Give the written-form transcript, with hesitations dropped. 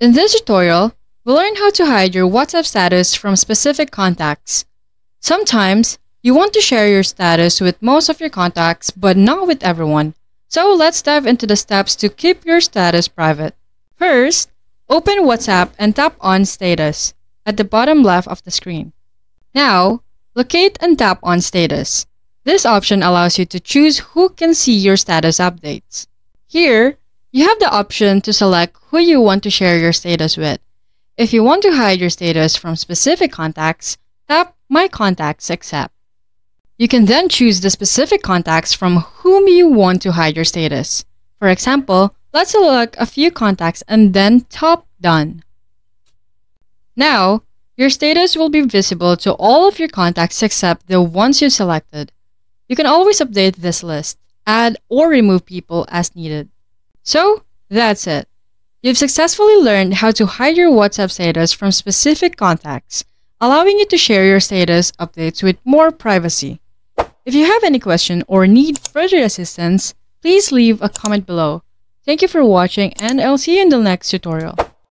In this tutorial, we'll learn how to hide your WhatsApp status from specific contacts. Sometimes, you want to share your status with most of your contacts but not with everyone. So let's dive into the steps to keep your status private. First, open WhatsApp and tap on Status at the bottom left of the screen. Now, locate and tap on Status. This option allows you to choose who can see your status updates. Here, you have the option to select who you want to share your status with. If you want to hide your status from specific contacts, tap My Contacts Except. You can then choose the specific contacts from whom you want to hide your status. For example, let's select a few contacts and then tap Done. Now, your status will be visible to all of your contacts except the ones you selected. You can always update this list, add or remove people as needed. So, that's it. You've successfully learned how to hide your WhatsApp status from specific contacts, allowing you to share your status updates with more privacy. If you have any question or need further assistance, please leave a comment below. Thank you for watching and I'll see you in the next tutorial.